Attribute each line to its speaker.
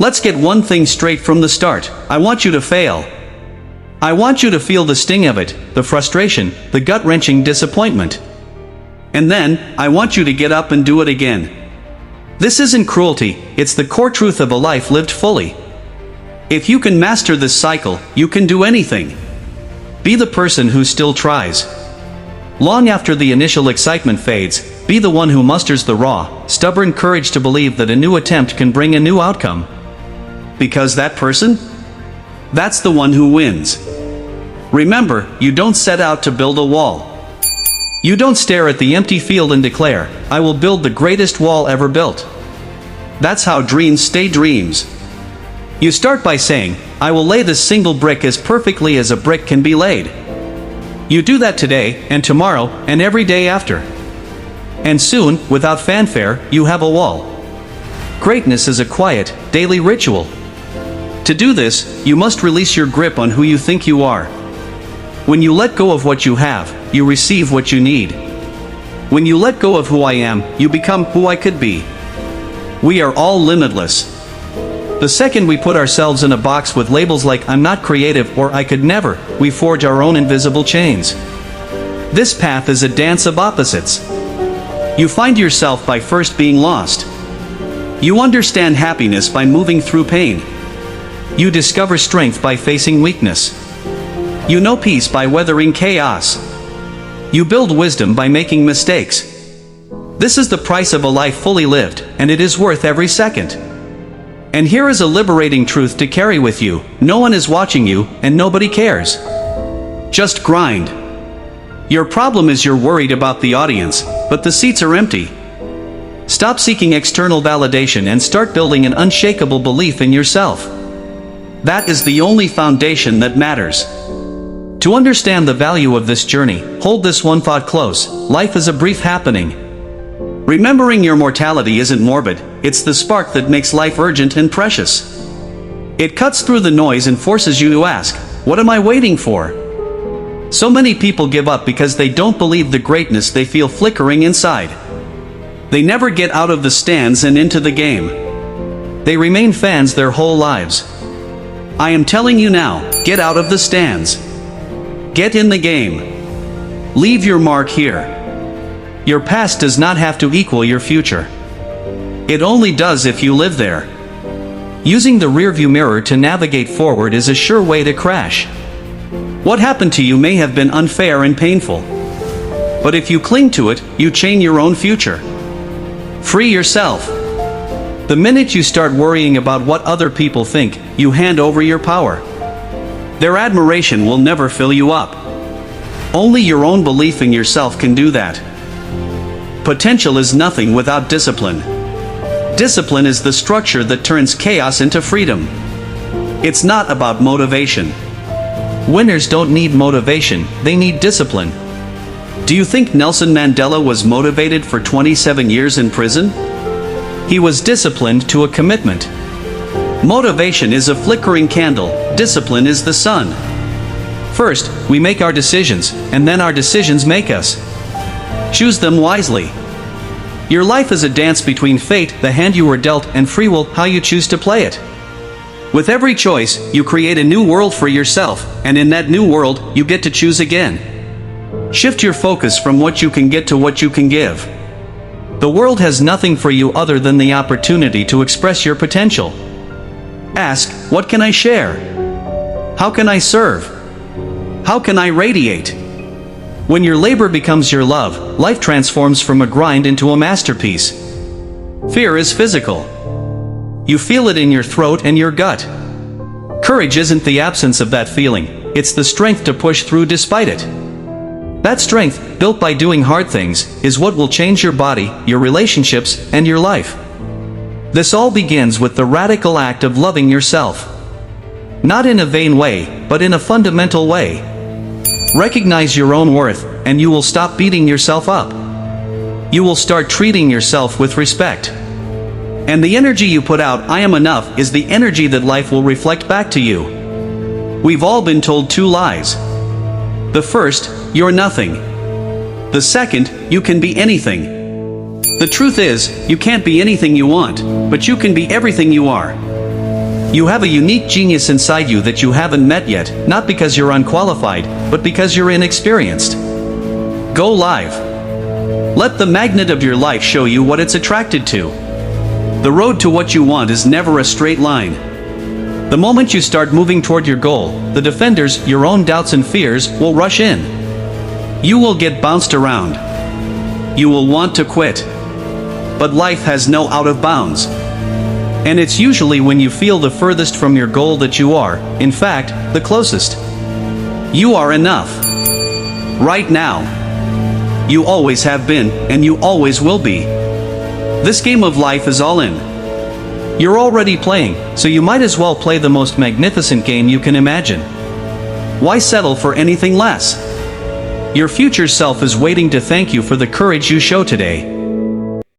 Speaker 1: Let's get one thing straight from the start. I want you to fail. I want you to feel the sting of it, the frustration, the gut-wrenching disappointment. And then, I want you to get up and do it again. This isn't cruelty, it's the core truth of a life lived fully. If you can master this cycle, you can do anything. Be the person who still tries. Long after the initial excitement fades, be the one who musters the raw, stubborn courage to believe that a new attempt can bring a new outcome. Because that person? That's the one who wins. Remember, you don't set out to build a wall. You don't stare at the empty field and declare, "I will build the greatest wall ever built." That's how dreams stay dreams. You start by saying, "I will lay this single brick as perfectly as a brick can be laid." You do that today, and tomorrow, and every day after. And soon, without fanfare, you have a wall. Greatness is a quiet, daily ritual. To do this, you must release your grip on who you think you are. When you let go of what you have, you receive what you need. When you let go of who I am, you become who I could be. We are all limitless. The second we put ourselves in a box with labels like "I'm not creative" or "I could never," we forge our own invisible chains. This path is a dance of opposites. You find yourself by first being lost. You understand happiness by moving through pain. You discover strength by facing weakness. You know peace by weathering chaos. You build wisdom by making mistakes. This is the price of a life fully lived, and it is worth every second. And here is a liberating truth to carry with you: no one is watching you, and nobody cares. Just grind. Your problem is you're worried about the audience, but the seats are empty. Stop seeking external validation and start building an unshakable belief in yourself. That is the only foundation that matters. To understand the value of this journey, hold this one thought close: life is a brief happening. Remembering your mortality isn't morbid, it's the spark that makes life urgent and precious. It cuts through the noise and forces you to ask, what am I waiting for? So many people give up because they don't believe the greatness they feel flickering inside. They never get out of the stands and into the game. They remain fans their whole lives. I am telling you now, get out of the stands. Get in the game. Leave your mark here. Your past does not have to equal your future. It only does if you live there. Using the rearview mirror to navigate forward is a sure way to crash. What happened to you may have been unfair and painful. But if you cling to it, you chain your own future. Free yourself. The minute you start worrying about what other people think, you hand over your power. Their admiration will never fill you up. Only your own belief in yourself can do that. Potential is nothing without discipline. Discipline is the structure that turns chaos into freedom. It's not about motivation. Winners don't need motivation, they need discipline. Do you think Nelson Mandela was motivated for 27 years in prison? He was disciplined to a commitment. Motivation is a flickering candle, discipline is the sun. First, we make our decisions, and then our decisions make us. Choose them wisely. Your life is a dance between fate, the hand you were dealt, and free will, how you choose to play it. With every choice, you create a new world for yourself, and in that new world, you get to choose again. Shift your focus from what you can get to what you can give. The world has nothing for you other than the opportunity to express your potential. Ask, what can I share? How can I serve? How can I radiate? When your labor becomes your love, life transforms from a grind into a masterpiece. Fear is physical. You feel it in your throat and your gut. Courage isn't the absence of that feeling, it's the strength to push through despite it. That strength, built by doing hard things, is what will change your body, your relationships, and your life. This all begins with the radical act of loving yourself. Not in a vain way, but in a fundamental way. Recognize your own worth, and you will stop beating yourself up. You will start treating yourself with respect. And the energy you put out, "I am enough," is the energy that life will reflect back to you. We've all been told two lies. The first, you're nothing. The second, you can be anything. The truth is, you can't be anything you want, but you can be everything you are. You have a unique genius inside you that you haven't met yet, not because you're unqualified, but because you're inexperienced. Go live. Let the magnet of your life show you what it's attracted to. The road to what you want is never a straight line. The moment you start moving toward your goal, the defenders, your own doubts and fears, will rush in. You will get bounced around. You will want to quit. But life has no out of bounds. And it's usually when you feel the furthest from your goal that you are, in fact, the closest. You are enough. Right now. You always have been, and you always will be. This game of life is all in. You're already playing, so you might as well play the most magnificent game you can imagine. Why settle for anything less? Your future self is waiting to thank you for the courage you show today.